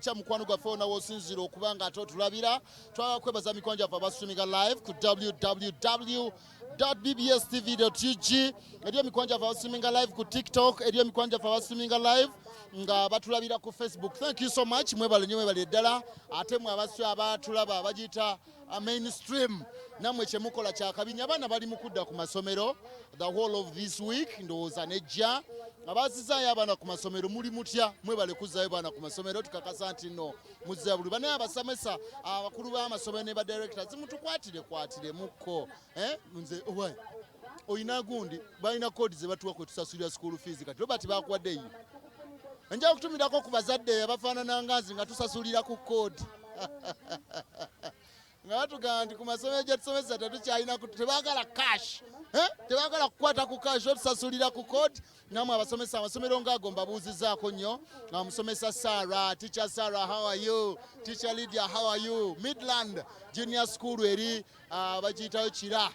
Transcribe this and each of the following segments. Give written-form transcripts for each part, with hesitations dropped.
Cha mukwano gwaffe osinzira okuba nga ate otulabira twagala kwebaza mikwano gyaffe abasituminga live ku www.bbstv.ug eriyo mikwano gyaffe abasituminga live ku TikTok eriyo mikwano gyaffe abasituminga live nga batulabira ku Facebook. Thank you so much. Mwebale nnyo mwebale ddala ate mwe abasyo abatulaba abagiyita mainstream namwe kyemukola kyakabinya abaana bali mu kudda ku masomero the whole of this week ndowooza nejja abazizaayo abaana ku masomero muli mutya mwebale kuzzaayo baana ku masomero tukakasa nti no muzza buli banaye abasomesa abakulu b'amasomero ne badirectors mutukwatire mukko nze owai oyina gundi balina kodi ze batuwa kwe tusasulira school fees kati Robert bakuwadde eyo nja kutumirako ku bazadde abafaanana nga nzi nga tusasulira ku kodi nga batugamba nti ku masomero gye tusomesa tetukyalina tebagala cash tebagala kukwata ku cash otusasulira ku kodi namwe abasomesa amasomero ngaago mbabuuzizaako nnyo nga musomesa Sarah, teacher Sarah, how are you? Teacher Lydia, how are you? Midland Junior School eri bagiyitayo kira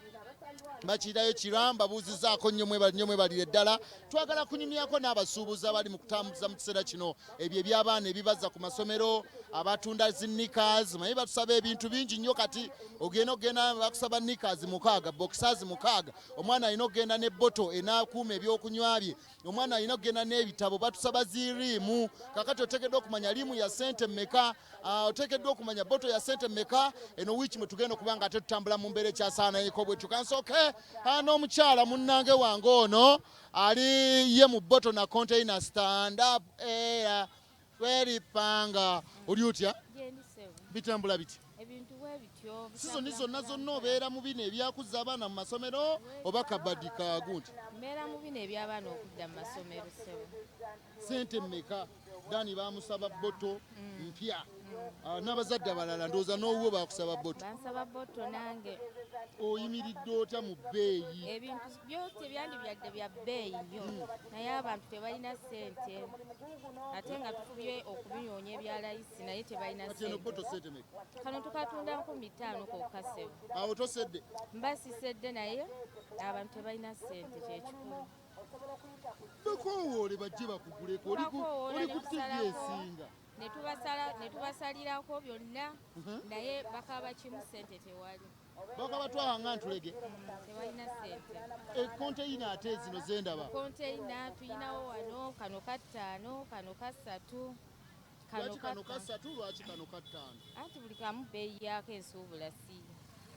bakirayo kiramba buuzizaako nnyo mwebalire ddala twagala kunyumyako n'abasuubuzi abali mu kutambuza mu kiseera kino ebyo eby'abaana ebibaza ku masomero abatunda zinnikas maye batusaba ebintu bingi nnyo kati ogenda bakusaba nikas 6 boxers 6 omwana alina okgenda ne boto enakuuma ebyokunywa bye omwana alina okgenda n'ebitabo batusaba ziriimu kakati oteekeddwa okumanya liimu ya sente mmeka oteekeddwa okumanya boto ya sente mmeka eno wiiki mwe tugenda okuba nga ate tutambula mu mbeera ekyasaanayiko bwe tukansooke n'omukyala munnange wange ono ali ye mu boto na container stand up era weripanga oli otya bitambula biti ebintu bwe bityo sizoni zonna obeera mu bino ebyakuzza abaana mu masomero oba kabadi kagundi mbeera mu bino eby'abaana okudda mu masomero sebo sente mmeka dani bamusaba boto mpya n'abazadde abalala ndowooza n'owuwo bakusaba boto bansaba boto nange oyimiridde otya mu bbeeyi ebintu byose byandibyadde bya bbeeyi nnyo naye abantu tebalina ssente ate nga tufubye okubinyoonya ebya layisi naye tebalina ate boto sente mmeka kano tukatunda 5,000 kokka sebo awo tosedde mba sisedde naye abantu tebalina ssente kyekikulu bakoowoole bajje bakuguleko oli ku TV esinga ne tubasalirako byonna naye bakaba kimu ssente tewali bakaba twawanga ntulege tewalina ssente konteyina ate zino zendaba konteyina tuyinawo wano kano ka 5 kano ka 3 lwaki kano ka 3 lwaki kano ka 5 anti buli kamu bbeeyi yaako ensuubula si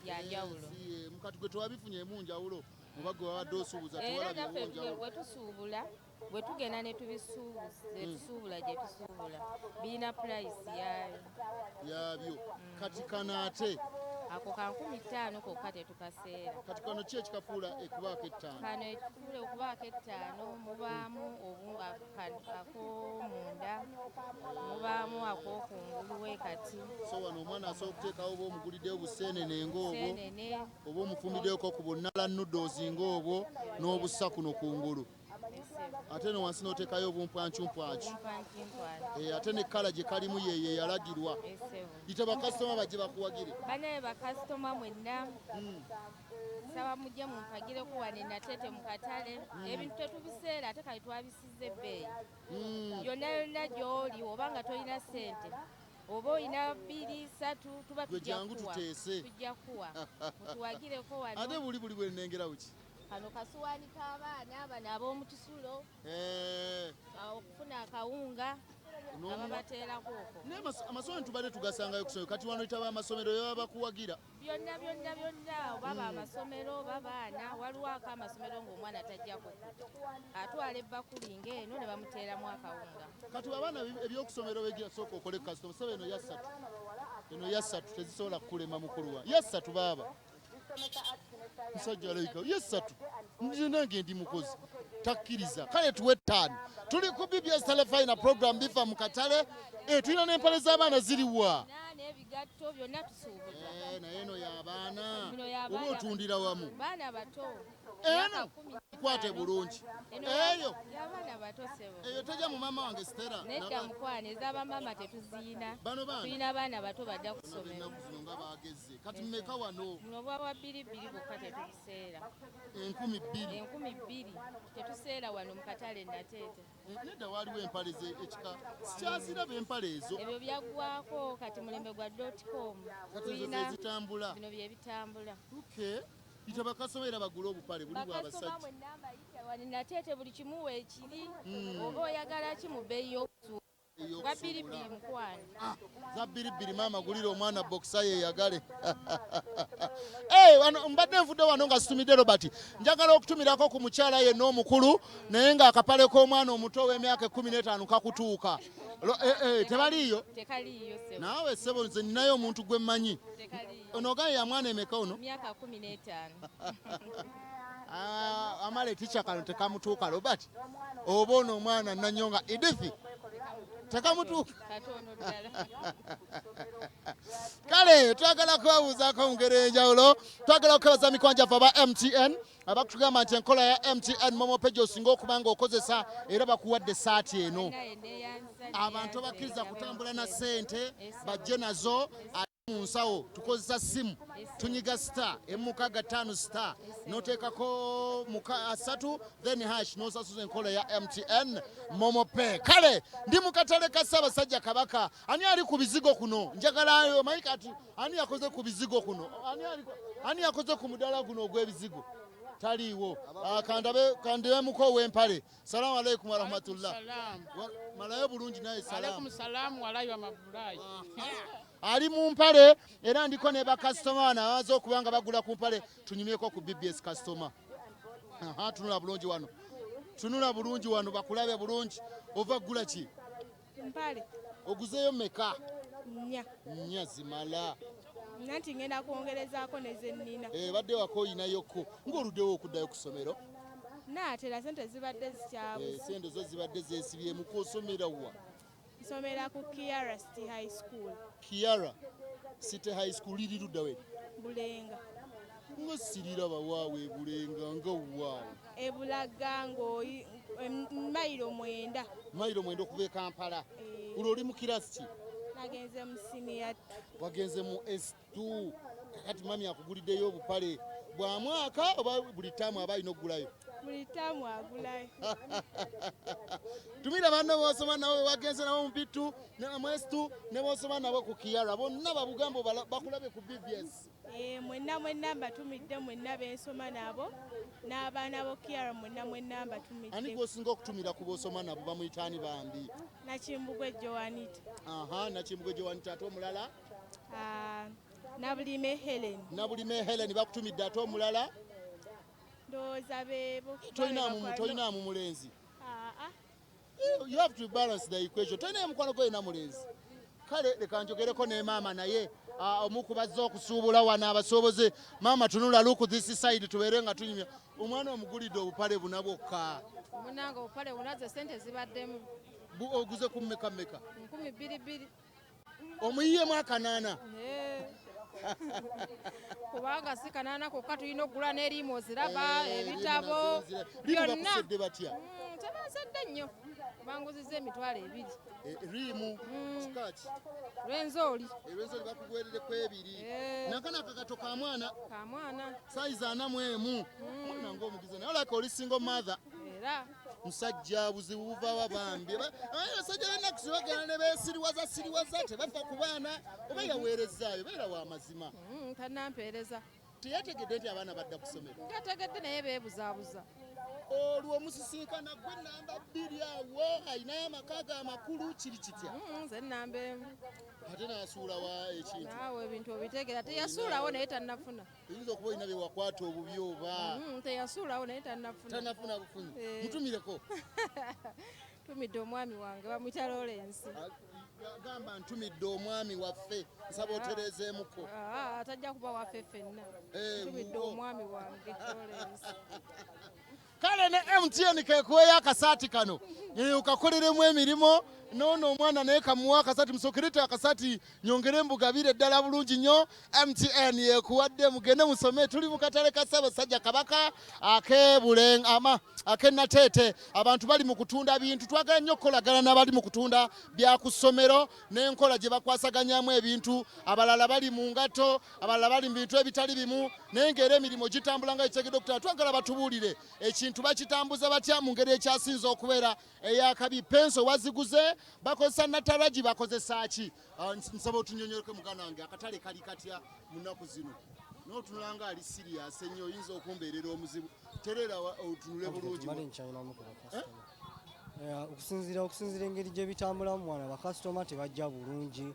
yanjawulo mukati gwe tewabifunyeemu njawulo oba gwe wabadde osuubuza era naffe bwe tusuubula bwe tugenda ne tusuubula gye tusuubula birina purayisi yabyo kati kano ate ako ka 5,000 kokka tetukaseera kati kano ki ekikafuula ekubaako 5 kano ekifuula okubaako 5 mubaamu ak'omunda mubaamu ak'okungulu we kati so wano omwana asobola okuteekawo oba omuguliddeyo buseenene ng'obwo oba omufumbiddeyoko ku bunnala noodles ng'obwo n'obussa kuno kungulu ate no wansi n'oteekayo obumpwancumpwacu ate ne kkala gye kalimu yeyo yalagirwa yita bakasitoma bajje bakuwagire banaye bakasitoma mwenna saba mujje mumpagireko wane natete mu katale ebintu tetubiseera ate kali twabisizza ebbeeyi yonna yonna gy'oli oba nga tolina ssente oba olina 2 3 tuba tujja kuwa mutuwagireko wano ate buli bwe nnengera buki kano kasuwaani k'abaana bano ab'omu kisulo okufuna akawunga ababateerako okwo naye amasomero tubadde tugasangayo kusomero kati wano yitaba amasomero baba bakuwagira byonna oba amasomero oba baana waliwako amasomero ng'omwana tajjako atwala ebbakuli ng'eno ne bamuteeramu akawunga kati abaana ebyokusomero begisooka okole kasitoma saba eno ya 3 tezisobola kukulema mukulu wa ya 3 baaba musajja alayika ye 3 nange ndi mukozi takkiriza kale tuwe 5 tuli ku BBS Telefina program bifa mu katale tulina n'empale z'abaana ziriwa n'ebigatto byonna tusuubula naye eno y'abaana oba otundira wamu baana bato eno kwate bulungi eyo y'abaana bato sebo eyo tejja mu maama wange Stella nedda mukwane ez'abamama tetuziina bano baana tulina abaana bato badda ku ssomero ennaku zino nga baageze kati mmeka wano muno bwabwa 2 bokka tetubiseera 2,000 2,000 tetuseera wano mu katale nateete nedda waaliwo empale ekika sikyaziraba empale ezo ebyo byaggwako kati mulembe gwa .com kati ezo tulina zezitambula bino bye bitambula okay ita bakasomera bagula obupale buli bakasoma bwabasajja mwe namba yita wano nateete buli kimu weekiri oba oyagala ki mu bbeeyi y'okusuula gwa 2,000 mukwane za 2,000 maama gulira omwana bokisa yeyagale wano mbadde nvudde wano nga situmidde Robert njagala okutumirako ku mukyala yenna omukulu naye ng'akapale k'omwana omuto ow'emyaka 15 kakutuuka tebaliiyo tekaliiyo sebo naawe ssebo nze ninayo omuntu gwe mmanyi tekaliiyo ono ogaye ya mwana emeka ono myaka 15 amala etica kano tekamutuuka Robert oba ono omwana nanyonga Edith tekamutuuka katono ddala kale twagala kubabuuzaako mu ngeri enjawulo twagala okukebaza mikwanja ffe aba MTN abakutugamba nti enkola ya MTN momo page osinga okuba nga okozesa era bakuwadde saati eno abantu abakkiriza kutambula na ssente bajje nazo mu nsawo tukozesa simu tunyiga star M65 noteekako 3 then hash nosasuza enkola ya MTN momo pay kale ndi mu katale ka Ssaabasajja Kabaka ani ali ku bizigo kuno njagalayo mayika ati ani yakoze ku bizigo kuno ani yakoze ku mudala guno ogw'ebizigo taliiwo kandibe muko w'empale salamu alaikum warahmatullah malayo bulungi naye salamu ali mu mpale era ndiko ne bakasitoma bano abaza okuba nga bagula ku mpale tunyumyeko ku BBS kasitoma tunula bulungi wano bakulabe bulungi ova gula ki mpale oguzeeyo meka nnya zimala nanti ngenda kwongerezaako nezennina badde wako oyinayoko ng'oluddewo okuddayo ku ssomero naatera sente zibadde zikyabuze sente zo zibadde zeesibyemu kwosomera wa nsomera ku Kiara City High School Kiara City High School liri ludda we Bulenga nga siriraba waawe Bulenga nga waawe ebulaga ng'oyi mayiro 9 okuva e Kampala olwo oli mu kirasi ki nagenze mu senior wagenze mu S2 kakati mami akuguliddeyo obupale bwa mwaka oba buli taamu aba alina okugulayo buli taamu agulayo tumira banno boosoma nabo wagenze nabo mu bitu mu S2 ne boosoma nabo ku Kiara bonna babugambo bakulabe ku BBS mwenna mbatumidde mwenna bensoma nabo n'abaana bo Kiara mwenna mbatumidde ani gwosinga okutumira ku boosoma nabo bamuyitaani bambi Nakimbugwe Joanita Nakimbugwe Joanita ate omulala Nabulime Helen bakutumidde ate omulala ndowooza beebo toyinaamu mulenzi you have to balance the equation toyinayo mukwano gweyina mulenzi kale leka njogereko ne maama naye omu ku bazze okusuubula wano abasoboze maama tunula luku this side tubeere nga tunyumya omwana omugulidde obupale buna bwokka munanga obupale bunaze sente zibaddemu oguze ku mmeka 2,200 omuyiyemu akanaana kubanga si kanaana kokka tulina okugula n'erimu oziraba ebitabo byonna tebansedde nnyo banguzizza emitwalo 2 riimu kikaki lwenzoli bakugwerereko 2 nakana akakato ka mwana saizi 41 mwana ng'omugize naye olaka oli single mother era musajja buzibu buvawa bambi abasajja bennakusi bagenda ne beesiriwaza tebafa ku baana oba yaweerezaayo beera wa mazima tannampeereza teyategedde nti abaana badda ku ssomero yategedde naye beebuzaabuza olwo omusisinkana gwe namba 2 awo ayinayo amaka ge amakulu kiri kitya nze nnamba emu ate n'asuula wa ekintu naawe ebintu obitegera teyasuulawo naye tannafuna eyinza okuba olina byewakwata obubi oba teyasuulawo naye tannafuna bufunyi mutumireko tumidde omwami wange bamuyita Lawrence gamba ntumidde omwami waffe nsaba otereezeemuko atajja kuba waffe ffenna tumidde omwami wange Lawrence kale ne MTN kekuweyo akasaati kano ukakoleremu emirimu noono omwana naye kamuwa akasaati musokerete akasaati nyongere mbugabire eddala bulungi nnyo MTN yekuwadde mugende musome tuli mu katale ka Ssaabasajja Kabaka ak'Nateete abantu bali mu kutunda bintu twagala nnyo okukolagana n'abali mu kutunda bya ku ssomero n'enkola gye bakwasaganyamu ebintu abalala bali mu ngato abalala bali mu bintu ebitali bimu naye ng'era emirimu gitambula nga ekitegeddwa okutala twagala batubuulire ekintu bakitambuza batya mu ngeri ekyasinza okubeera ey'akabi penso waziguze bakozesa nataraji bakozesa ki nsaba otunyonyoleke muganda wange akatale kali katya mu nnaku zino n'otunulanga ali sirias ennyo oyinza okumbeerera omuzibu terera otunule bulungi okusinziira engeri gye bitambulamu mwana bakasitoma tebajja bulungi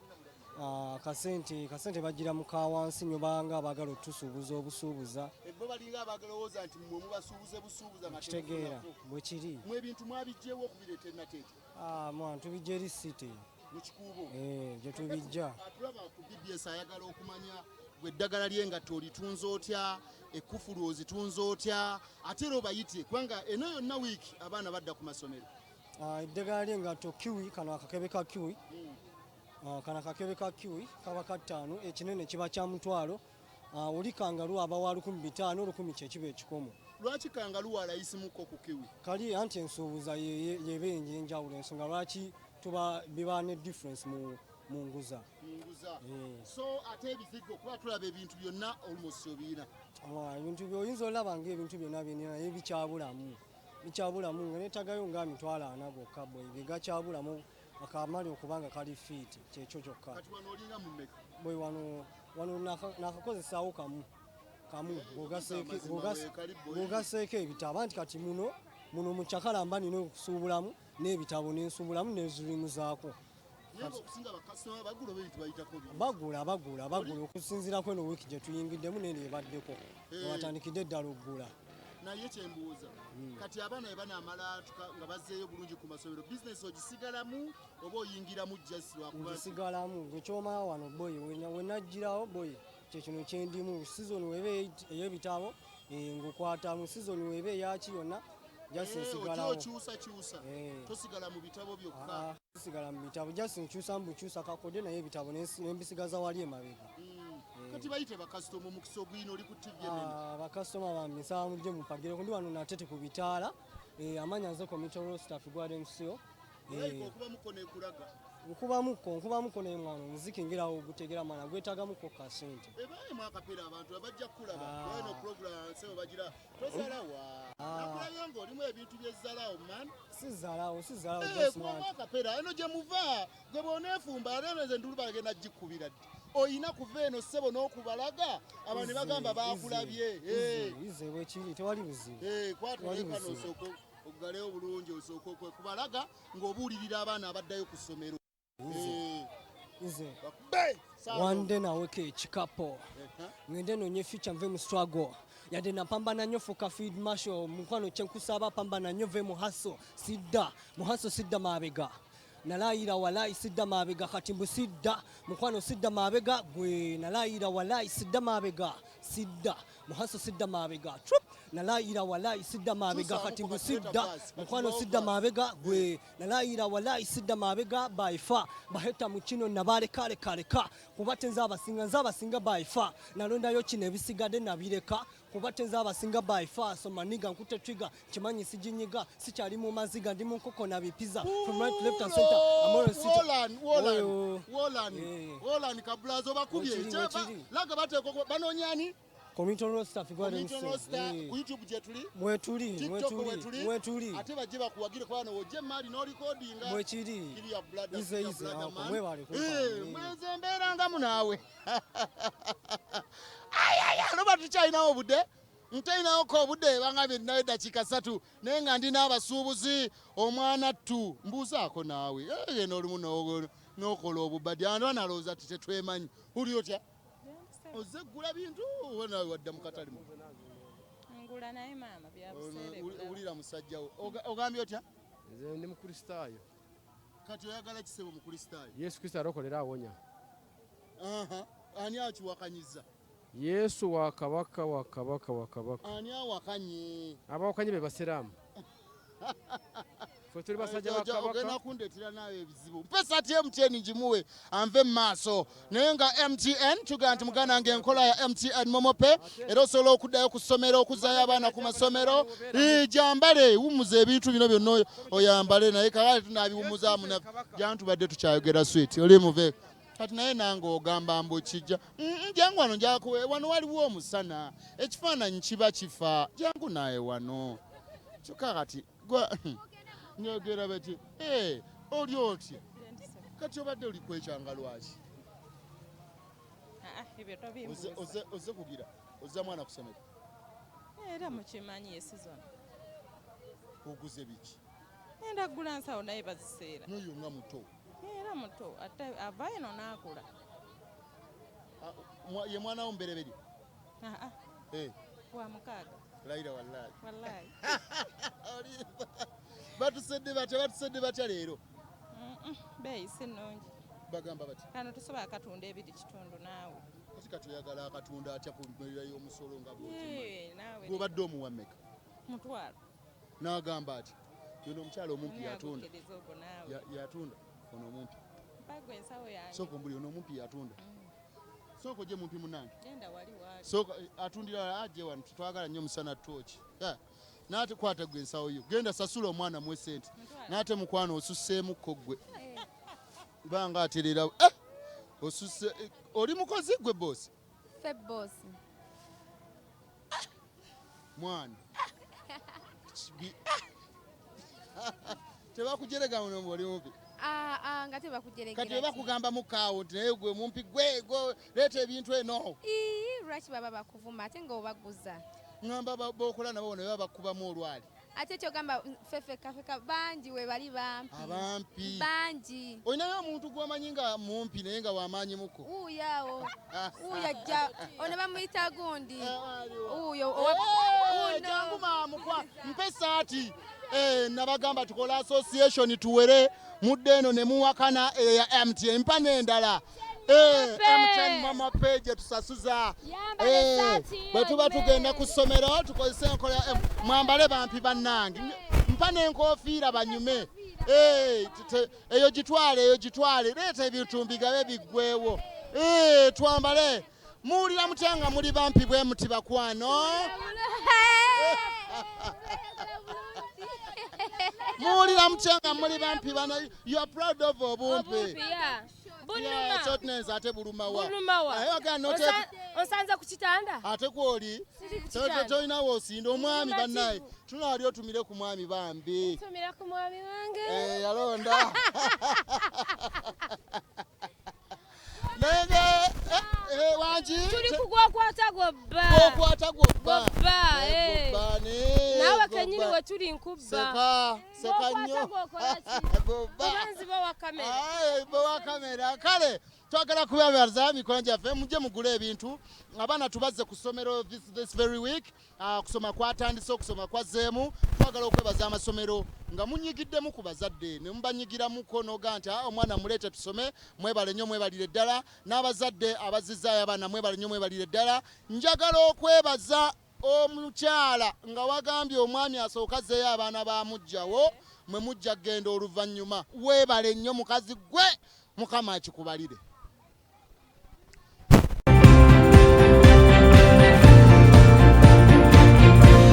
kasente bagira mu kawansi nyo banga abagala otusuubuza obusuubuza bo balinga abagala owooza nti mmwe mubasuubuze busuubuza kitegeera bwe kiri mu ebintu mwabijjeewo okubireeta Nateete mwana tubijja eri site mu kikuubo gye tubijja atulaba ku BBS ayagala okumanya gwe eddagala ly'engatto olitunza otya ekkufulu ozitunza otya ate era obayitye kubanga eno yonna wiiki abaana badda ku masomero eddagala ly'engatto kiwi kano akakebe ka kiwi kano akakebe ka kiwi kaba ka 5 ekinene kiba kya mutwalo oli kangalu aba wa 1500 1000 kyekiba ekikomo lwaki kangalu walayisimuko ku kiwi kali anti ensuubuza yebenje enjawulo ensonga lwaki tuba biba ne difference mu nguza so ate ebizigo kuba tulaba ebintu byonna almost obiina ebintu byoyinza olaba ngaebintu byonna byonna naye bikyabulamu nga neetagayo nga mitwalo 4 gokka bwe bigakyabulamu akamali okubanga kali fiiti kyekyo kyokka bwe wano nakakozesaawo kamu bw'ogaseeko ebitabo anti kati muno mu Kyakalamba nina okusuubulamu n'ebitabo n'ensuubulamu n'ezirimuzaako bagula okusinziira kweno wiiki gye tuyingiddemu nene ebaddeko watandikidde eddala oggula naye kyembuuza kati abaana bwe banaamala nga bazzeeyo bulungi ku masomero bizinesi ogisigalamu oba oyingiramu gisigalamu gwekyomala wano boyi wenagirawo boyi kyekino kyendimu sizoni weba ey'ebitabo ngukwatamu sizoni weba eyaki yonna okyusa tosigala mu bitabo byokka tosigala mu bitabo jasi nkyusa mbukyusa kakode naye ebitabo nembisigaza wali emabega kati bayite bakasitoma omukisa ogwina oli ku TV bakasitoma bamisaba mujje mupagire kundi wano Nateete ku bitaala amanya nze committal staff gwade MCO nkubamuko naye mwana omuziki ngirawo ogutegera mwana gwetagamuko kasente mwakapeera abantu abajja kulaba eno program sebo bagira tozalawa nakulayo ng'olimu ebintu byezalawo man sizalawo mwakapeera eno gye muva gwe bwoneefumba aleneze ndulu bagenda gikubira ddi oyina kuva eno ssebo n'okubalaga abantu ne bagamba bakulabye ize bwekiri tewali buzibu kwatulekano osooka ogaleyo bulungi osooka okwekubalaga ng'obuulirira abaana abaddayo ku ssomero ize wande naweka ekikapo ngende nonye future nve mu struggle yade napambana nnyo fuka feed marshal mukwano kyenkusaba pambana nnyo ve mu haso sidda mabega nalayira walayi sidda mabega kati mbu sidda mukwano sidda mabega gwe nalayira walayi sidda mabega sidda muhaso sidda mabega trup nalayira walayi sidda mabega kati mbu sidda mukwano sidda mabega gwe nalayira walayi sidda mabega baifa baheta mukino nabale kale kubatenza abasinga baifa nalondayo kino ebisigadde nabireka kubatenza abasinga baifa so maniga nkute trigger kimanyi sijinyiga sikyali mu maziga ndi mu nkoko na bipiza from right to left and center Wolan kabulazo bakubye laga bateko banonyani community staff gwade ku YouTube je tuli mwetuli ate baje bakuwagire kwa no je mali no recording mwekiri kiriya blood ize mwebale mweze mbera nga munawe aloba tukyalinawo obudde ntalinawo ko obudde bangambye nawe eddakiika 3 naye nga ndi n'abasuubuzi omwana ttu mbuusaako naawe eno olumu n'okola obubadde abantu banalowooza ti tetwemanyi uli otya ozze ggula bintu oba nawe wadda mu katale ngula naye maama byabuseere wulira musajjawo ogambye otya nze ndi mukristaayo kati oyagala kisebo mukristaayo yesu kristo alokolera awonya ani akiwakanyiza Yesu wa kabaka wa kabaka wa kabaka. Ani awakanye? Abawakanye be basiraamu. Fwe tuli basajja ba kabaka. Ogenda kundetera nawe ebizibu. Mpesa ati MTN njimuwe anve maaso. Naye nga MTN tuga nti muganda wange enkola ya MTN Momope era osobola okuddayo ku ssomero okuzaayo abaana ku masomero. Jambale wumuza ebintu bino byonna oyambale naye kakati tunaabiwumuzaamu na gyantubadde tukyayogera sweet. Oli muve. Kati naye nange ogamba mbu kijja. Jangu wano njakuwe wano waliwo omusana. Ekifaananyi kiba kifa. Jangu naye wano. Kyokka kati gwa nyogera bati oli oti kati obadde oli kwekyanga lwaki oze kugira ozza mwana kusomera era mukimanyi esizona oguze biki enda gula nsawo naye baziseera noyo nga muto era muto ate avayo no naakula ye mwana wo mbereberi wa mukaaga laira wallahi batusedde batya leero beeyi si nnungi bagamba bati kano tusobola akatunda ebiri kitundu naawe kati katuyagala akatunda atya ku mbeera y'omusolo nga naawe gwobadde omuwa mmeka mutwalo n'agamba ati yono omukyala omumpi yatunda yatunda ono omumpi bagwe ensawo yange sooka ombuli ono omumpi yatunda sooka ojje mumpi munange genda wali waali sooka atundira ajje wano twagala nnyo musana tooki naate kwata gwe ensawo yo genda sasula omwana mu sente naate mukwano osusseemukko gwe banga aterera osusse oli mukozi gwe bosi Fe bosi. mwana tebakujerega muno oli mumpi Nga tebakujeregera. kati bakugamba mukaawo nti naye gwe mumpi gwe leeta ebintu eno Lwaki baba bakuvuma ate ng'obaguza? ngamba bokola nabo ne babakubamu olwali Ate kyogamba fefeka bangi we bali bampi. Abampi. Bangi. Olinayo omuntu gw'omanyi nga mumpi naye nga w'amaanyi muko. Uyawo. Uyajja. Ono bamuyita gundi. Uyo. Jangu maamukwa. Mpe saati. Nabagamba tukola association tuwere mudde eno ne muwakana ya MTN. Mpa n'endala. MTN mama page tusasuza. Bwe tuba tugenda ku ssomero tukozesa enkola ya mwambale bampi bannange. Mpa n'enkofiira banyume. Eyo gitwale leeta ebintu mbigabe biggwewo. Twambale muwulira mutya nga muli bampi bwe muti bakwano. Muwulira mutya nga muli bampi bana. You are proud of obumpi. Ate bulumawa. Osanza ku kitanda? Ate kwoli. Tolinawo osinda omwami bannaye. Tunaali otumire ku mwami bambi. Tumira ku mwami wange. Yalonda. Nenge wanji. Tuli kugwakwata gobba. Gwakwata gobba. Gobba. Nawe kenyini we tuli nkubba. Seka nnyo. Gobba. Abanzi bawa kamera. Bawa kamera. Kale twagala kubabaza mikono gyaffe mujje mugule ebintu abaana tubazze ku ssomero this very week kusoma kwatandise okusoma kwazzeemu twagala okwebaza amasomero nga munyigiddemu ku bazadde ne mubanyigiramuko noga nti omwana muleete tusome mwebale nnyo mwebalire ddala n'abazadde abazizzaayo abaana mwebale nnyo mwebalire ddala njagala okwebaza omukyala nga wagambye omwami asooka azzeeyo abaana bamugjawo mwe mujja kgenda oluvannyuma weebale nnyo mukazi gwe mukama akikubalire.